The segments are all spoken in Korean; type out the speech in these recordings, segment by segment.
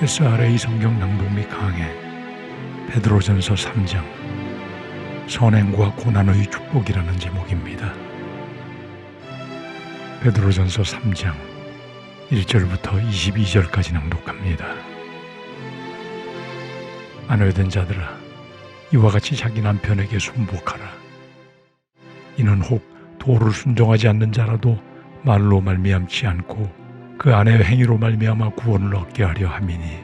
SRA 성경 낭독 및 강해 베드로전서 3장 선행과 고난의 축복이라는 제목입니다. 베드로전서 3장 1절부터 22절까지 낭독합니다. 아내된 자들아, 이와 같이 자기 남편에게 순복하라. 이는 혹 도를 순종하지 않는 자라도 말로 말미암지 않고 그 아내의 행위로 말미암아 구원을 얻게 하려 함이니,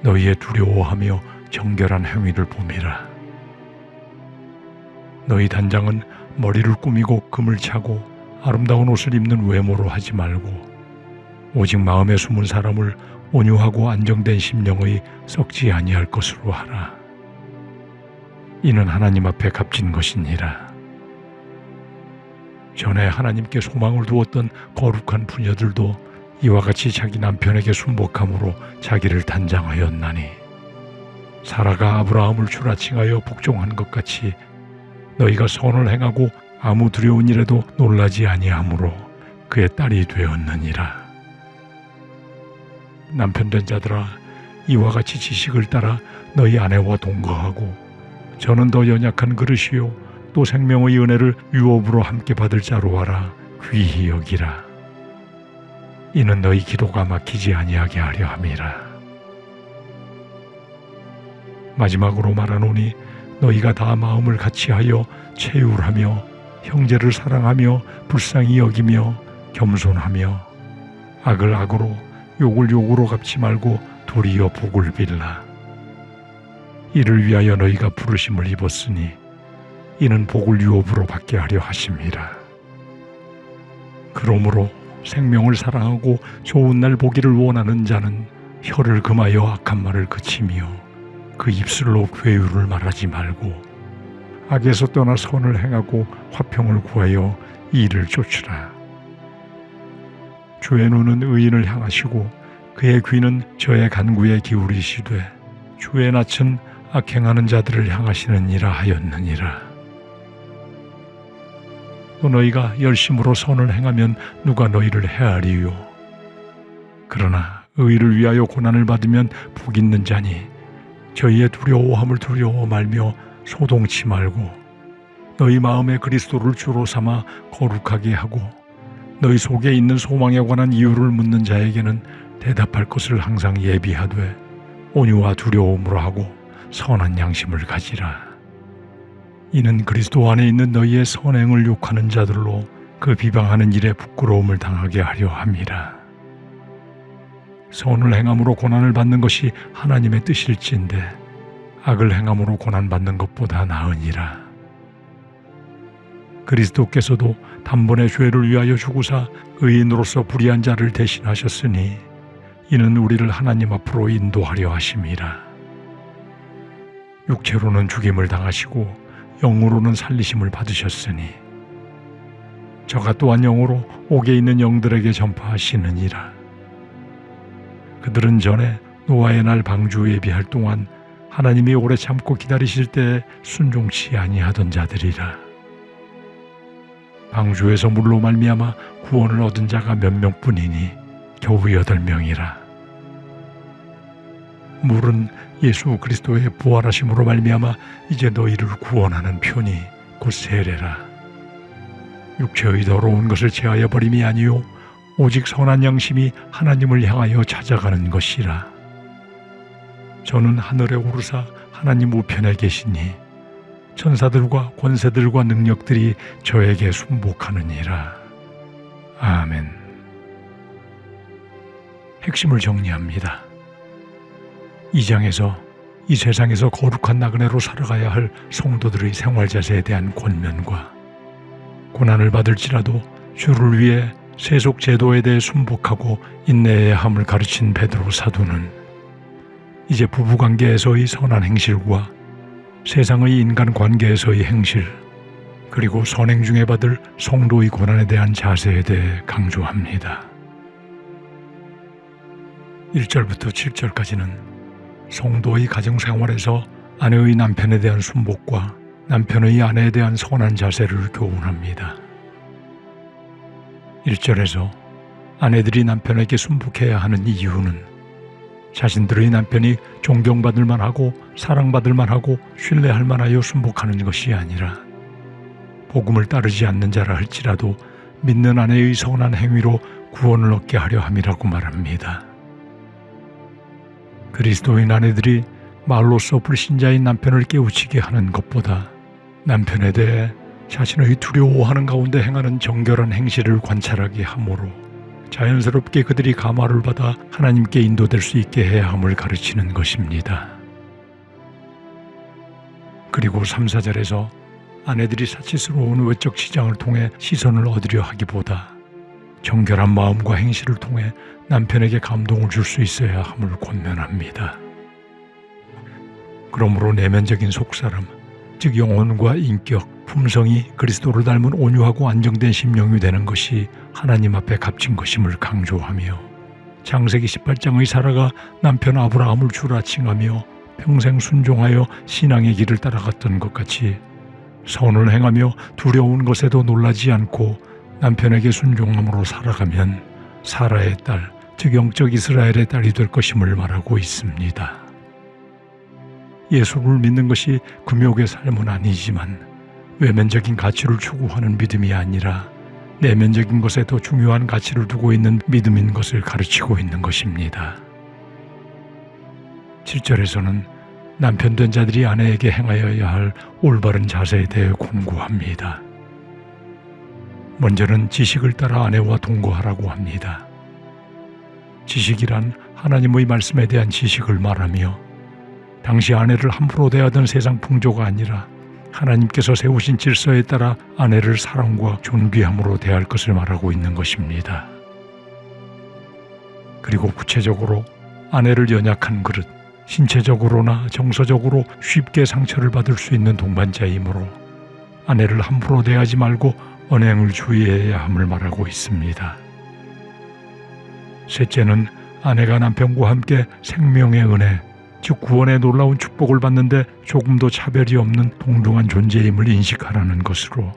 너희의 두려워하며 정결한 행위를 봄이라. 너희 단장은 머리를 꾸미고 금을 차고 아름다운 옷을 입는 외모로 하지 말고, 오직 마음에 숨은 사람을 온유하고 안정된 심령의 썩지 아니할 것으로 하라. 이는 하나님 앞에 값진 것이니라. 전에 하나님께 소망을 두었던 거룩한 부녀들도 이와 같이 자기 남편에게 순복함으로 자기를 단장하였나니, 사라가 아브라함을 출하칭하여 복종한 것 같이 너희가 선을 행하고 아무 두려운 일에도 놀라지 아니하므로 그의 딸이 되었느니라. 남편된 자들아, 이와 같이 지식을 따라 너희 아내와 동거하고, 저는 더 연약한 그릇이요 또 생명의 은혜를 유업으로 함께 받을 자로 하라 귀히 여기라. 이는 너희 기도가 막히지 아니하게 하려 함이라. 마지막으로 말하노니, 너희가 다 마음을 같이하여 체휼하며 형제를 사랑하며 불쌍히 여기며 겸손하며, 악을 악으로 욕을 욕으로 갚지 말고 도리어 복을 빌라. 이를 위하여 너희가 부르심을 입었으니 이는 복을 유업으로 받게 하려 하심이라. 그러므로 생명을 사랑하고 좋은 날 보기를 원하는 자는 혀를 금하여 악한 말을 그치며 그 입술로 괴유를 말하지 말고, 악에서 떠나 선을 행하고 화평을 구하여 이를 쫓으라. 주의 눈은 의인을 향하시고 그의 귀는 저의 간구에 기울이시되, 주의 낯은 악행하는 자들을 향하시느니라 하였느니라. 또 너희가 열심으로 선을 행하면 누가 너희를 해하리요? 그러나 의를 위하여 고난을 받으면 복 있는 자니, 저희의 두려워함을 두려워 말며 소동치 말고, 너희 마음에 그리스도를 주로 삼아 거룩하게 하고, 너희 속에 있는 소망에 관한 이유를 묻는 자에게는 대답할 것을 항상 예비하되 온유와 두려움으로 하고 선한 양심을 가지라. 이는 그리스도 안에 있는 너희의 선행을 욕하는 자들로 그 비방하는 일에 부끄러움을 당하게 하려 함이라. 선을 행함으로 고난을 받는 것이 하나님의 뜻일진데, 악을 행함으로 고난받는 것보다 나으니라. 그리스도께서도 단번에 죄를 위하여 죽으사 의인으로서 불의한 자를 대신하셨으니, 이는 우리를 하나님 앞으로 인도하려 하심이라. 육체로는 죽임을 당하시고 영으로는 살리심을 받으셨으니, 저가 또한 영으로 옥에 있는 영들에게 전파하시느니라. 그들은 전에 노아의 날 방주 예비할 동안 하나님이 오래 참고 기다리실 때에 순종치 아니하던 자들이라. 방주에서 물로 말미암아 구원을 얻은 자가 몇 명뿐이니 겨우 8명이라. 물은 예수 그리스도의 부활하심으로 말미암아 이제 너희를 구원하는 편이 곧 세례라. 육체의 더러운 것을 제하여 버림이 아니요 오직 선한 양심이 하나님을 향하여 찾아가는 것이라. 저는 하늘에 오르사 하나님 우편에 계시니 천사들과 권세들과 능력들이 저에게 순복하느니라. 아멘. 핵심을 정리합니다. 이 장에서 이 세상에서 거룩한 나그네로 살아가야 할 성도들의 생활 자세에 대한 권면과, 고난을 받을지라도 주를 위해 세속 제도에 대해 순복하고 인내해야 함을 가르친 베드로 사도는 이제 부부관계에서의 선한 행실과 세상의 인간관계에서의 행실, 그리고 선행 중에 받을 성도의 고난에 대한 자세에 대해 강조합니다. 1절부터 7절까지는 성도의 가정생활에서 아내의 남편에 대한 순복과 남편의 아내에 대한 선한 자세를 교훈합니다. 1절에서 아내들이 남편에게 순복해야 하는 이유는 자신들의 남편이 존경받을 만하고 사랑받을 만하고 신뢰할 만하여 순복하는 것이 아니라 복음을 따르지 않는 자라 할지라도 믿는 아내의 선한 행위로 구원을 얻게 하려 함이라고 말합니다. 그리스도인 아내들이 말로써 불신자인 남편을 깨우치게 하는 것보다 남편에 대해 자신의 두려워하는 가운데 행하는 정결한 행실을 관찰하게 함으로 자연스럽게 그들이 감화를 받아 하나님께 인도될 수 있게 해야 함을 가르치는 것입니다. 그리고 3, 4절에서 아내들이 사치스러운 외적 치장을 통해 시선을 얻으려 하기보다 정결한 마음과 행실을 통해 남편에게 감동을 줄 수 있어야 함을 권면합니다. 그러므로 내면적인 속사람, 즉 영혼과 인격, 품성이 그리스도를 닮은 온유하고 안정된 심령이 되는 것이 하나님 앞에 값진 것임을 강조하며 창세기 18장의 사라가 남편 아브라함을 주라 칭하며 평생 순종하여 신앙의 길을 따라갔던 것 같이 선을 행하며 두려운 것에도 놀라지 않고 남편에게 순종함으로 살아가면 사라의 딸, 즉 영적 이스라엘의 딸이 될 것임을 말하고 있습니다. 예수를 믿는 것이 금욕의 삶은 아니지만 외면적인 가치를 추구하는 믿음이 아니라 내면적인 것에 더 중요한 가치를 두고 있는 믿음인 것을 가르치고 있는 것입니다. 7절에서는 남편 된 자들이 아내에게 행하여야 할 올바른 자세에 대해 권고합니다. 먼저는 지식을 따라 아내와 동거하라고 합니다. 지식이란 하나님의 말씀에 대한 지식을 말하며 당시 아내를 함부로 대하던 세상 풍조가 아니라 하나님께서 세우신 질서에 따라 아내를 사랑과 존귀함으로 대할 것을 말하고 있는 것입니다. 그리고 구체적으로 아내를 연약한 그릇, 신체적으로나 정서적으로 쉽게 상처를 받을 수 있는 동반자이므로 아내를 함부로 대하지 말고 언행을 주의해야 함을 말하고 있습니다. 셋째는 아내가 남편과 함께 생명의 은혜, 즉 구원의 놀라운 축복을 받는데 조금도 차별이 없는 동등한 존재임을 인식하라는 것으로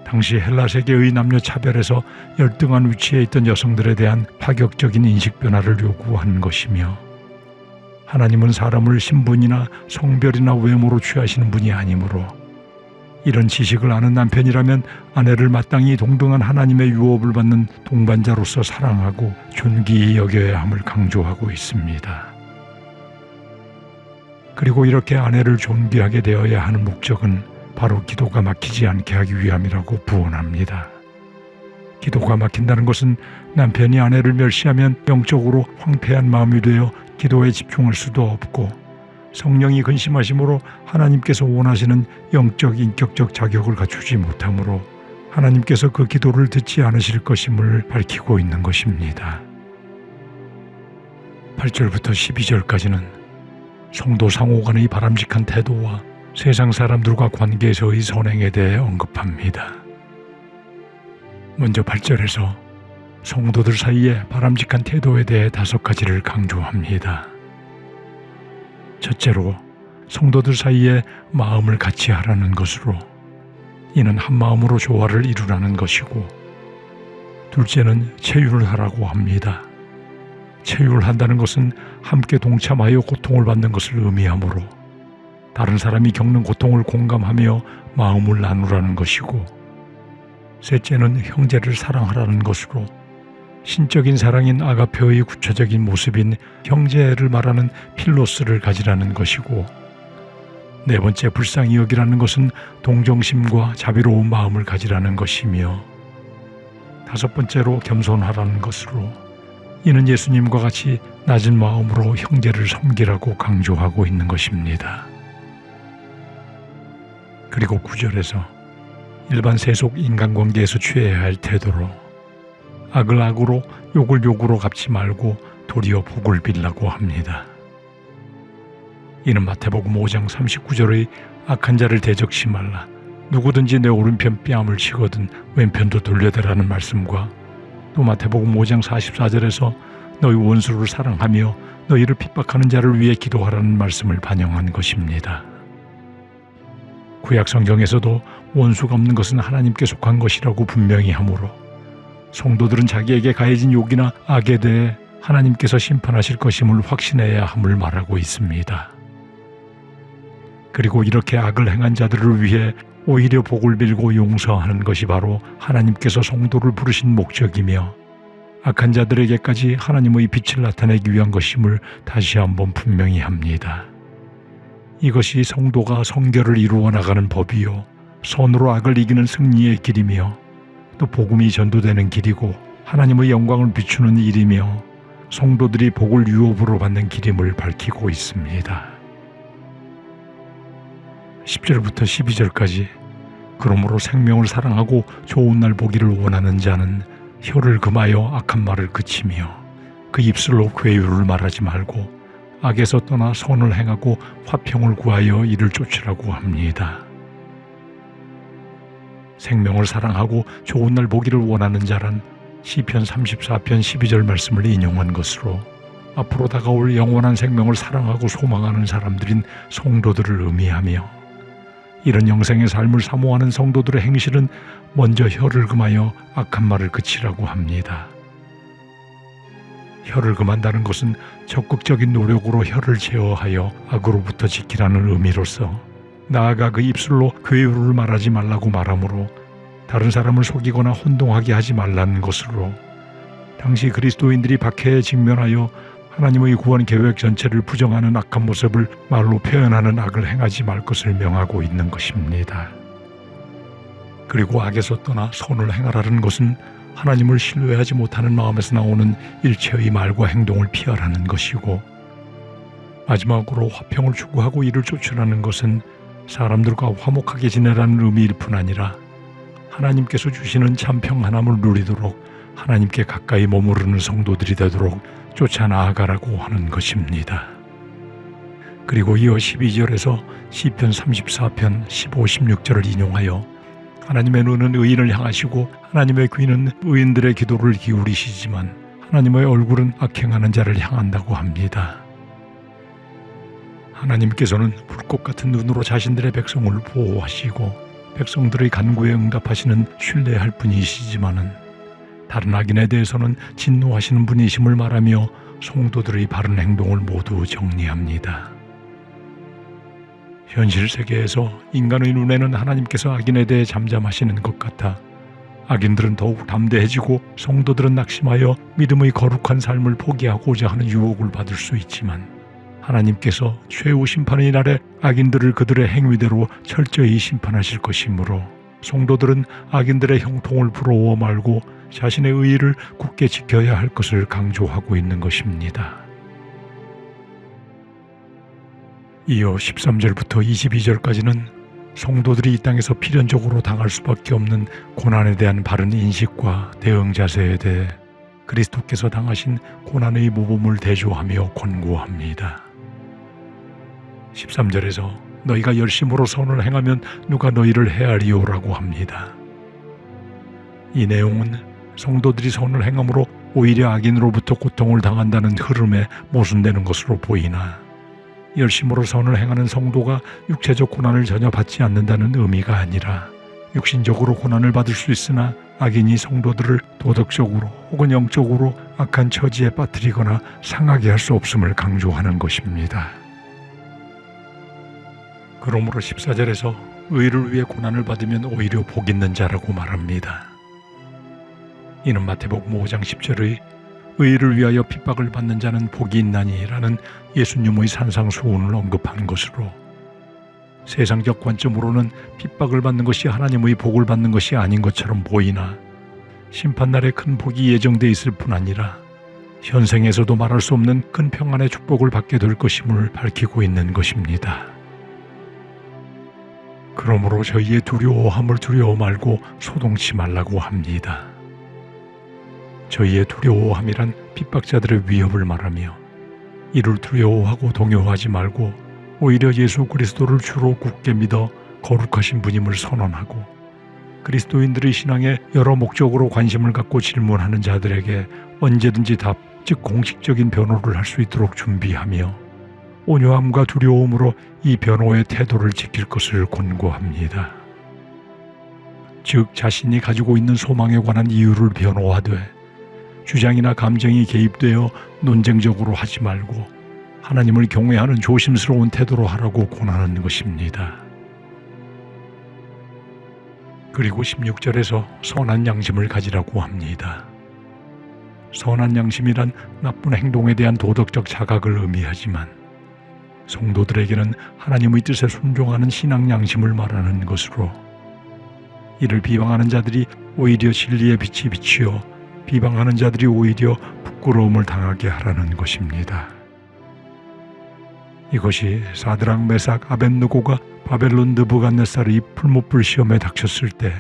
당시 헬라 세계의 남녀 차별에서 열등한 위치에 있던 여성들에 대한 파격적인 인식 변화를 요구하는 것이며 하나님은 사람을 신분이나 성별이나 외모로 취하시는 분이 아니므로 이런 지식을 아는 남편이라면 아내를 마땅히 동등한 하나님의 유업을 받는 동반자로서 사랑하고 존귀히 여겨야 함을 강조하고 있습니다. 그리고 이렇게 아내를 존귀하게 되어야 하는 목적은 바로 기도가 막히지 않게 하기 위함이라고 부언합니다. 기도가 막힌다는 것은 남편이 아내를 멸시하면 영적으로 황폐한 마음이 되어 기도에 집중할 수도 없고 성령이 근심하심으로 하나님께서 원하시는 영적 인격적 자격을 갖추지 못하므로 하나님께서 그 기도를 듣지 않으실 것임을 밝히고 있는 것입니다. 8절부터 12절까지는 성도 상호 간의 바람직한 태도와 세상 사람들과 관계에서의 선행에 대해 언급합니다. 먼저 8절에서 성도들 사이에 바람직한 태도에 대해 5가지를 강조합니다. 첫째로 성도들 사이에 마음을 같이 하라는 것으로 이는 한 마음으로 조화를 이루라는 것이고 둘째는 체휼을 하라고 합니다. 체휼한다는 것은 함께 동참하여 고통을 받는 것을 의미하므로 다른 사람이 겪는 고통을 공감하며 마음을 나누라는 것이고 셋째는 형제를 사랑하라는 것으로 신적인 사랑인 아가페의 구체적인 모습인 형제를 말하는 필로스를 가지라는 것이고 네 번째 불쌍히 여기라는 것은 동정심과 자비로운 마음을 가지라는 것이며 다섯 번째로 겸손하라는 것으로 이는 예수님과 같이 낮은 마음으로 형제를 섬기라고 강조하고 있는 것입니다. 그리고 9절에서 일반 세속 인간관계에서 취해야 할 태도로 악을 악으로 욕을 욕으로 갚지 말고 도리어 복을 빌라고 합니다. 이는 마태복음 5장 39절의 악한 자를 대적시 말라 누구든지 내 오른편 뺨을 치거든 왼편도 돌려대라는 말씀과 또 마태복음 5장 44절에서 너희 원수를 사랑하며 너희를 핍박하는 자를 위해 기도하라는 말씀을 반영한 것입니다. 구약 성경에서도 원수 갚는 것은 하나님께 속한 것이라고 분명히 하므로 성도들은 자기에게 가해진 욕이나 악에 대해 하나님께서 심판하실 것임을 확신해야 함을 말하고 있습니다. 그리고 이렇게 악을 행한 자들을 위해 오히려 복을 빌고 용서하는 것이 바로 하나님께서 성도를 부르신 목적이며 악한 자들에게까지 하나님의 빛을 나타내기 위한 것임을 다시 한번 분명히 합니다. 이것이 성도가 성결을 이루어 나가는 법이요, 선으로 악을 이기는 승리의 길이며 또 복음이 전도되는 길이고 하나님의 영광을 비추는 일이며 성도들이 복을 유업으로 받는 길임을 밝히고 있습니다. 10절부터 12절까지 그러므로 생명을 사랑하고 좋은 날 보기를 원하는 자는 혀를 금하여 악한 말을 그치며 그 입술로 괴유를 말하지 말고 악에서 떠나 선을 행하고 화평을 구하여 이를 쫓으라고 합니다. 생명을 사랑하고 좋은 날 보기를 원하는 자란 시편 34편 12절 말씀을 인용한 것으로 앞으로 다가올 영원한 생명을 사랑하고 소망하는 사람들인 성도들을 의미하며 이런 영생의 삶을 사모하는 성도들의 행실은 먼저 혀를 금하여 악한 말을 그치라고 합니다. 혀를 금한다는 것은 적극적인 노력으로 혀를 제어하여 악으로부터 지키라는 의미로서 나아가 그 입술로 괴유를 말하지 말라고 말하므로 다른 사람을 속이거나 혼동하게 하지 말라는 것으로 당시 그리스도인들이 박해에 직면하여 하나님의 구원 계획 전체를 부정하는 악한 모습을 말로 표현하는 악을 행하지 말 것을 명하고 있는 것입니다. 그리고 악에서 떠나 선을 행하라는 것은 하나님을 신뢰하지 못하는 마음에서 나오는 일체의 말과 행동을 피하라는 것이고 마지막으로 화평을 추구하고 이를 쫓으라는 것은 사람들과 화목하게 지내라는 의미일 뿐 아니라 하나님께서 주시는 참 평안함을 누리도록 하나님께 가까이 머무르는 성도들이 되도록 쫓아 나아가라고 하는 것입니다. 그리고 이어 12절에서 시편 34편 15, 16절을 인용하여 하나님의 눈은 의인을 향하시고 하나님의 귀는 의인들의 기도를 기울이시지만 하나님의 얼굴은 악행하는 자를 향한다고 합니다. 하나님께서는 불꽃 같은 눈으로 자신들의 백성을 보호하시고 백성들의 간구에 응답하시는 신뢰할 분이시지만은 다른 악인에 대해서는 진노하시는 분이심을 말하며 성도들의 바른 행동을 모두 정리합니다. 현실 세계에서 인간의 눈에는 하나님께서 악인에 대해 잠잠하시는 것 같아 악인들은 더욱 담대해지고 성도들은 낙심하여 믿음의 거룩한 삶을 포기하고자 하는 유혹을 받을 수 있지만 하나님께서 최후 심판의 날에 악인들을 그들의 행위대로 철저히 심판하실 것이므로 성도들은 악인들의 형통을 부러워 말고 자신의 의의를 굳게 지켜야 할 것을 강조하고 있는 것입니다. 이어 13절부터 22절까지는 성도들이 이 땅에서 필연적으로 당할 수밖에 없는 고난에 대한 바른 인식과 대응 자세에 대해 그리스도께서 당하신 고난의 모범을 대조하며 권고합니다. 13절에서 너희가 열심으로 선을 행하면 누가 너희를 해하리요라고 합니다. 이 내용은 성도들이 선을 행함으로 오히려 악인으로부터 고통을 당한다는 흐름에 모순되는 것으로 보이나 열심으로 선을 행하는 성도가 육체적 고난을 전혀 받지 않는다는 의미가 아니라 육신적으로 고난을 받을 수 있으나 악인이 성도들을 도덕적으로 혹은 영적으로 악한 처지에 빠뜨리거나 상하게 할 수 없음을 강조하는 것입니다. 그러므로 14절에서 의를 위해 고난을 받으면 오히려 복 있는 자라고 말합니다. 이는 마태복음 5장 10절의 의를 위하여 핍박을 받는 자는 복이 있나니라는 예수님의 산상수훈을 언급한 것으로 세상적 관점으로는 핍박을 받는 것이 하나님의 복을 받는 것이 아닌 것처럼 보이나 심판날에 큰 복이 예정돼 있을 뿐 아니라 현생에서도 말할 수 없는 큰 평안의 축복을 받게 될 것임을 밝히고 있는 것입니다. 그러므로 저희의 두려워함을 두려워 말고 소동치 말라고 합니다. 저희의 두려워함이란 핍박자들의 위협을 말하며 이를 두려워하고 동요하지 말고 오히려 예수 그리스도를 주로 굳게 믿어 거룩하신 분임을 선언하고 그리스도인들의 신앙에 여러 목적으로 관심을 갖고 질문하는 자들에게 언제든지 답, 즉 공식적인 변호를 할 수 있도록 준비하며 온유함과 두려움으로 이 변호의 태도를 지킬 것을 권고합니다. 즉 자신이 가지고 있는 소망에 관한 이유를 변호하되 주장이나 감정이 개입되어 논쟁적으로 하지 말고 하나님을 경외하는 조심스러운 태도로 하라고 권하는 것입니다. 그리고 16절에서 선한 양심을 가지라고 합니다. 선한 양심이란 나쁜 행동에 대한 도덕적 자각을 의미하지만 성도들에게는 하나님의 뜻에 순종하는 신앙 양심을 말하는 것으로 이를 비방하는 자들이 오히려 진리의 빛이 비치어 비방하는 자들이 오히려 부끄러움을 당하게 하라는 것입니다. 이것이 사드락 메삭 아벳느고가 바벨론 느부갓네살의 풀무불 시험에 닥쳤을 때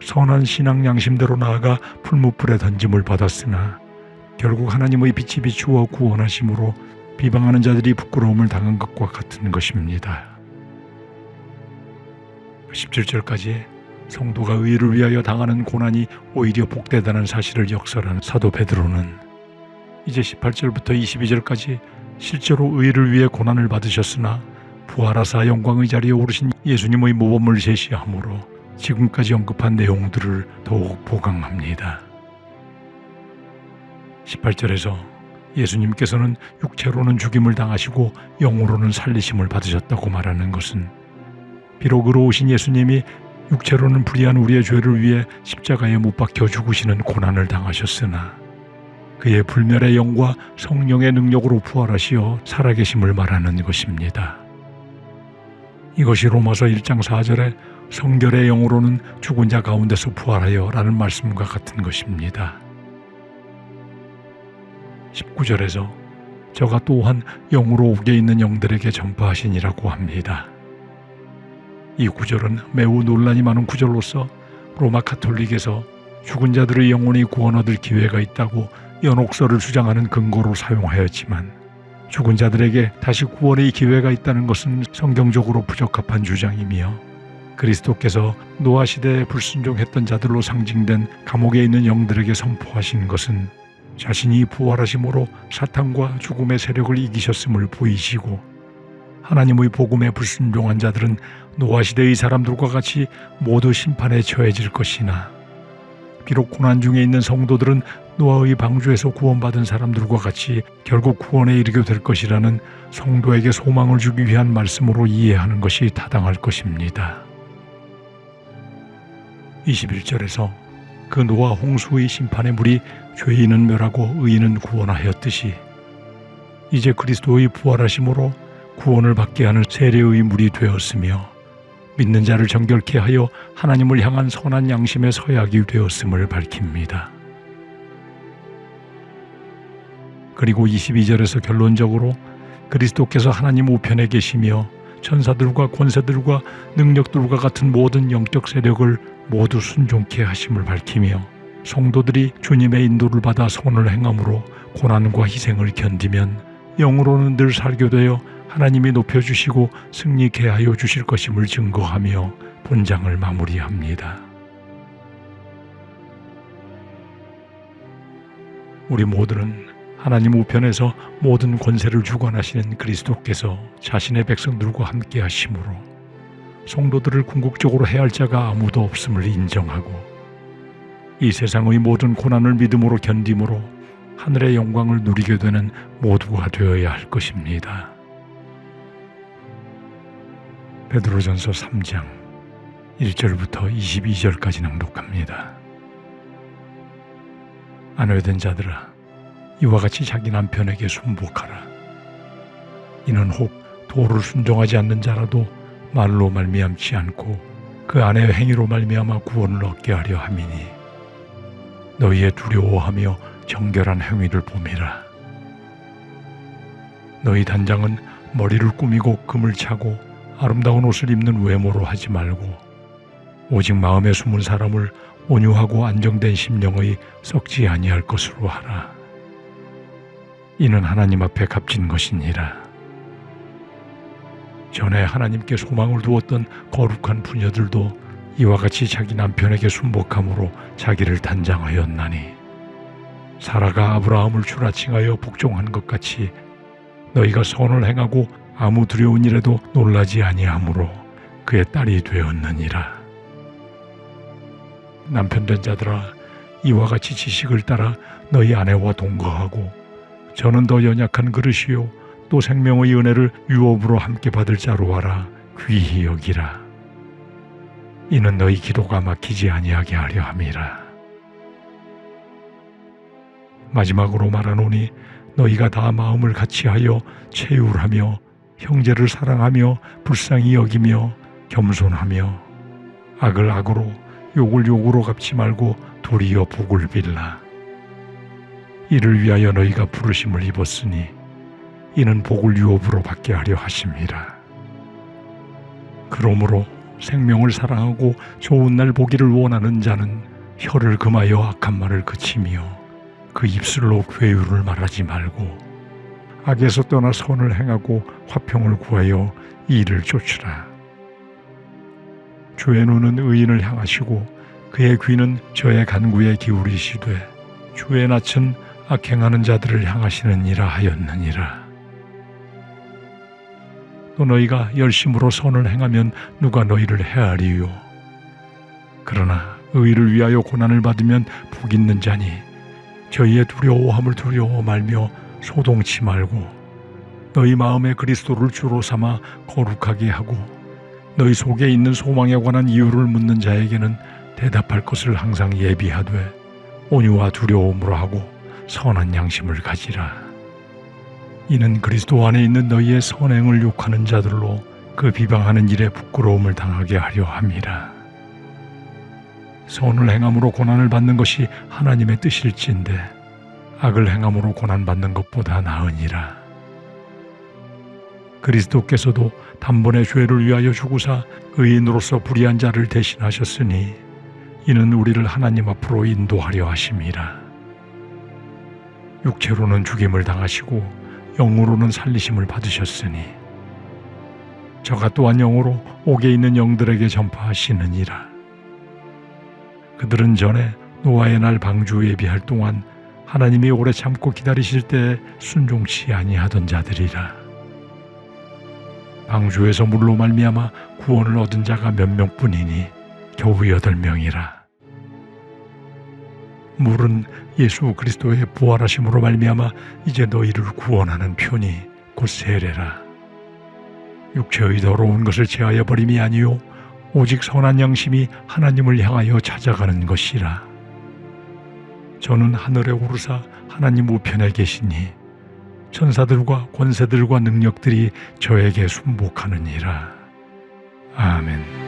선한 신앙 양심대로 나아가 풀무불에 던짐을 받았으나 결국 하나님의 빛이 비추어 구원하심으로 비방하는 자들이 부끄러움을 당한 것과 같은 것입니다. 17절까지 성도가 의를 위하여 당하는 고난이 오히려 복되다는 사실을 역설한 사도 베드로는 이제 18절부터 22절까지 실제로 의를 위해 고난을 받으셨으나 부활하사 영광의 자리에 오르신 예수님의 모범을 제시하므로 지금까지 언급한 내용들을 더욱 보강합니다. 18절에서 예수님께서는 육체로는 죽임을 당하시고 영으로는 살리심을 받으셨다고 말하는 것은 비록 의로우신 예수님이 육체로는 불의한 우리의 죄를 위해 십자가에 못 박혀 죽으시는 고난을 당하셨으나 그의 불멸의 영과 성령의 능력으로 부활하시어 살아계심을 말하는 것입니다. 이것이 로마서 1장 4절에 성결의 영으로는 죽은 자 가운데서 부활하여 라는 말씀과 같은 것입니다. 19절에서 저가 또한 영으로 옥에 있는 영들에게 전파하시니라고 합니다. 이 구절은 매우 논란이 많은 구절로서 로마 가톨릭에서 죽은 자들의 영혼이 구원 얻을 기회가 있다고 연옥설을 주장하는 근거로 사용하였지만 죽은 자들에게 다시 구원의 기회가 있다는 것은 성경적으로 부적합한 주장이며 그리스도께서 노아 시대에 불순종했던 자들로 상징된 감옥에 있는 영들에게 선포하신 것은 자신이 부활하심으로 사탄과 죽음의 세력을 이기셨음을 보이시고 하나님의 복음에 불순종한 자들은 노아 시대의 사람들과 같이 모두 심판에 처해질 것이나 비록 고난 중에 있는 성도들은 노아의 방주에서 구원받은 사람들과 같이 결국 구원에 이르게 될 것이라는 성도에게 소망을 주기 위한 말씀으로 이해하는 것이 타당할 것입니다. 21절에서 그 노아 홍수의 심판의 물이 죄인은 멸하고 의인은 구원하였듯이 이제 그리스도의 부활하심으로 구원을 받게 하는 세례의 물이 되었으며 믿는 자를 정결케 하여 하나님을 향한 선한 양심의 서약이 되었음을 밝힙니다. 그리고 22절에서 결론적으로 그리스도께서 하나님 우편에 계시며 천사들과 권세들과 능력들과 같은 모든 영적 세력을 모두 순종케 하심을 밝히며 성도들이 주님의 인도를 받아 선을 행함으로 고난과 희생을 견디면 영으로는 늘 살교되어 하나님이 높여주시고 승리케 하여 주실 것임을 증거하며 본장을 마무리합니다. 우리 모두는 하나님 우편에서 모든 권세를 주관하시는 그리스도께서 자신의 백성들과 함께 하심으로 성도들을 궁극적으로 해할 자가 아무도 없음을 인정하고 이 세상의 모든 고난을 믿음으로 견딤으로 하늘의 영광을 누리게 되는 모두가 되어야 할 것입니다. 베드로전서 3장 1절부터 22절까지 낭독합니다. 아내된 자들아, 이와 같이 자기 남편에게 순복하라. 이는 혹 도를 순종하지 않는 자라도 말로 말미암지 않고 그 아내의 행위로 말미암아 구원을 얻게 하려 함이니 너희의 두려워하며 정결한 행위를 봄이라. 너희 단장은 머리를 꾸미고 금을 차고 아름다운 옷을 입는 외모로 하지 말고 오직 마음에 숨은 사람을 온유하고 안정된 심령의 썩지 아니할 것으로 하라. 이는 하나님 앞에 값진 것이니라. 전에 하나님께 소망을 두었던 거룩한 부녀들도 이와 같이 자기 남편에게 순복함으로 자기를 단장하였나니 사라가 아브라함을 추라칭하여 복종한 것 같이 너희가 선을 행하고 아무 두려운 일에도 놀라지 아니하므로 그의 딸이 되었느니라. 남편된 자들아, 이와 같이 지식을 따라 너희 아내와 동거하고 저는 더 연약한 그릇이요 또 생명의 은혜를 유업으로 함께 받을 자로 하라 귀히 여기라. 이는 너희 기도가 막히지 아니하게 하려 함이라. 마지막으로 말하노니 너희가 다 마음을 같이하여 체휼하며 형제를 사랑하며 불쌍히 여기며 겸손하며 악을 악으로 욕을 욕으로 갚지 말고 도리어 복을 빌라. 이를 위하여 너희가 부르심을 입었으니 이는 복을 유업으로 받게 하려 하심이라. 그러므로 생명을 사랑하고 좋은 날 보기를 원하는 자는 혀를 금하여 악한 말을 그치며 그 입술로 괴유를 말하지 말고 악에서 떠나 선을 행하고 화평을 구하여 이를 쫓으라. 주의 눈은 의인을 향하시고 그의 귀는 저의 간구에 기울이시되 주의 낯은 악행하는 자들을 향하시느니라 하였느니라. 또 너희가 열심으로 선을 행하면 누가 너희를 해하리요. 그러나 의를 위하여 고난을 받으면 복 있는 자니 저희의 두려워함을 두려워 말며 소동치 말고 너희 마음에 그리스도를 주로 삼아 거룩하게 하고 너희 속에 있는 소망에 관한 이유를 묻는 자에게는 대답할 것을 항상 예비하되 온유와 두려움으로 하고 선한 양심을 가지라. 이는 그리스도 안에 있는 너희의 선행을 욕하는 자들로 그 비방하는 일에 부끄러움을 당하게 하려 함이라. 선을 행함으로 고난을 받는 것이 하나님의 뜻일진데 악을 행함으로 고난받는 것보다 나으니라. 그리스도께서도 단번에 죄를 위하여 죽으사 의인으로서 불의한 자를 대신하셨으니 이는 우리를 하나님 앞으로 인도하려 하심이라. 육체로는 죽임을 당하시고 영으로는 살리심을 받으셨으니 저가 또한 영으로 옥에 있는 영들에게 전파하시느니라. 그들은 전에 노아의 날 방주 예비할 동안 하나님이 오래 참고 기다리실 때에 순종치 아니하던 자들이라. 방주에서 물로 말미암아 구원을 얻은 자가 몇 명뿐이니 겨우 8명이라. 물은 예수 그리스도의 부활하심으로 말미암아 이제 너희를 구원하는 편이 곧 세례라. 육체의 더러운 것을 제하여 버림이 아니요 오직 선한 양심이 하나님을 향하여 찾아가는 것이라. 저는 하늘에 오르사 하나님 우편에 계시니 천사들과 권세들과 능력들이 저에게 순복하느니라. 아멘.